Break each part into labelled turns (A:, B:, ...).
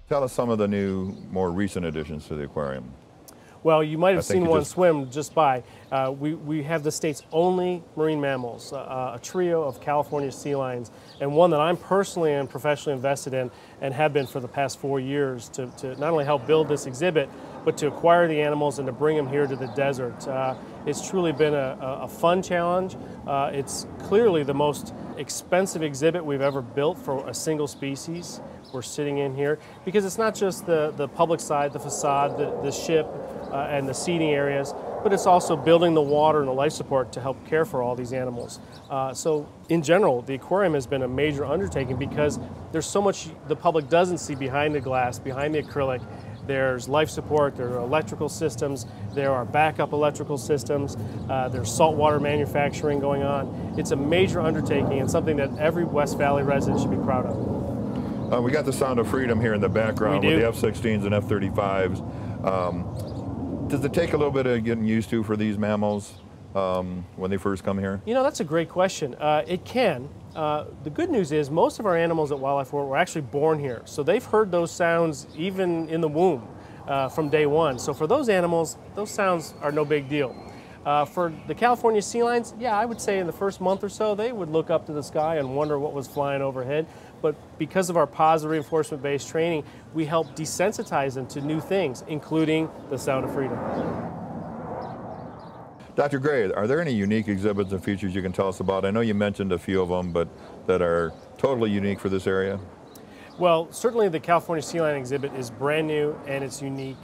A: Tell us some of the new, more recent additions to the aquarium.
B: Well, you might have seen one swim just by. We have the state's only marine mammals, a trio of California sea lions, and one that I'm personally and professionally invested in and have been for the past 4 years to not only help build this exhibit, but to acquire the animals and to bring them here to the desert. It's truly been a fun challenge. It's clearly the most expensive exhibit we've ever built for a single species. We're sitting in here because it's not just the public side, the facade, the ship, and the seating areas, but it's also building the water and the life support to help care for all these animals. So in general, the aquarium has been a major undertaking because there's so much the public doesn't see behind the glass, behind the acrylic. There's life support, there are electrical systems, there are backup electrical systems, there's saltwater manufacturing going on. It's a major undertaking and something that every West Valley resident should be proud of.
A: We got the sound of freedom here in the background with the F-16s and F-35s. Does it take a little bit of getting used to for these mammals when they first come here?
B: You know, that's a great question. It can. The good news is most of our animals at Wildlife World were actually born here. So they've heard those sounds even in the womb from day one. So for those animals, those sounds are no big deal. For the California sea lions, yeah, I would say in the first month or so, they would look up to the sky and wonder what was flying overhead. But because of our positive reinforcement-based training, we help desensitize them to new things, including the sound of freedom.
A: Dr. Gray, are there any unique exhibits and features you can tell us about? I know you mentioned a few of them, but that are totally unique for this area.
B: Well, certainly the California sea lion exhibit is brand new and it's unique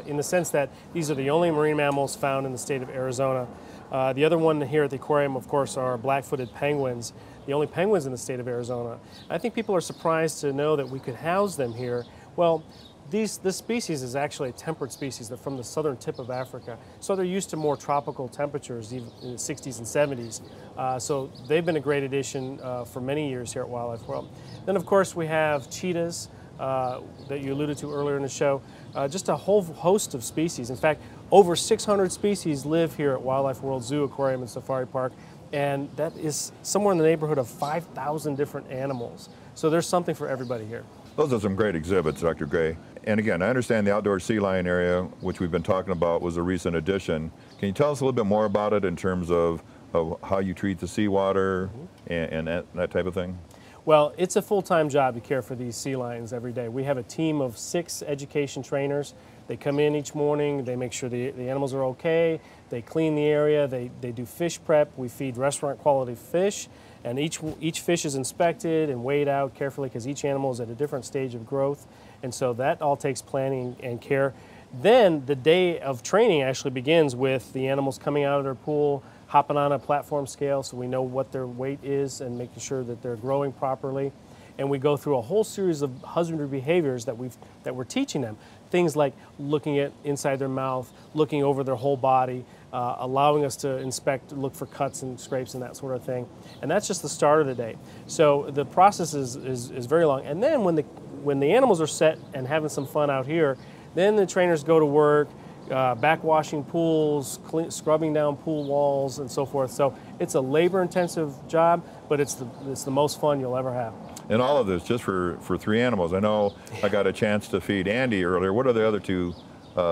B: in the sense that these are the only marine mammals found in the state of Arizona. The other one here at the aquarium, of course, are black-footed penguins, the only penguins in the state of Arizona. I think people are surprised to know that we could house them here. Well, this species is actually a temperate species. They're from the southern tip of Africa, so they're used to more tropical temperatures, even in the 60s and 70s. So they've been a great addition for many years here at Wildlife World. Then, of course, we have cheetahs that you alluded to earlier in the show. Just a whole host of species. In fact, over 600 species live here at Wildlife World Zoo, Aquarium, and Safari Park, and that is somewhere in the neighborhood of 5,000 different animals. So there's something for everybody here.
A: Those are some great exhibits, Dr. Gray. And again, I understand the outdoor sea lion area, which we've been talking about, was a recent addition. Can you tell us a little bit more about it in terms of how you treat the seawater and that type of thing?
B: Well, it's a full-time job to care for these sea lions every day. We have a team of 6 education trainers. They come in each morning, they make sure the animals are okay, they clean the area, they do fish prep, we feed restaurant quality fish, and each fish is inspected and weighed out carefully because each animal is at a different stage of growth, and so that all takes planning and care. Then the day of training actually begins with the animals coming out of their pool, hopping on a platform scale so we know what their weight is and making sure that they're growing properly. And we go through a whole series of husbandry behaviors that we're teaching them. Things like looking at inside their mouth, looking over their whole body, allowing us to inspect, look for cuts and scrapes and that sort of thing. And that's just the start of the day. So the process is very long. And then when the animals are set and having some fun out here, then the trainers go to work, backwashing pools, scrubbing down pool walls, and so forth. So it's a labor-intensive job, but it's the most fun you'll ever have.
A: And all of this just for 3 animals. I know I got a chance to feed Andy earlier. What are the other 2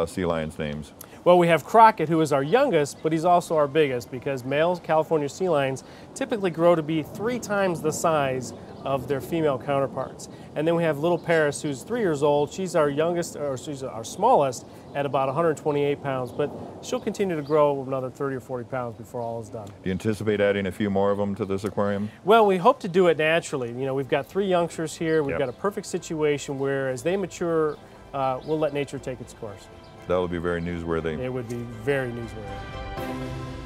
A: sea lions' names?
B: Well, we have Crockett, who is our youngest, but he's also our biggest because male California sea lions typically grow to be 3 times the size of their female counterparts. And then we have little Paris, who's 3 years old. She's our youngest, or she's our smallest, at about 128 pounds, but she'll continue to grow another 30 or 40 pounds before all is done. Do
A: you anticipate adding a few more of them to this aquarium?
B: Well, we hope to do it naturally. You know, we've got 3 youngsters here. We've got a perfect situation where as they mature, we'll let nature take its course.
A: That would be very newsworthy.
B: It would be very newsworthy.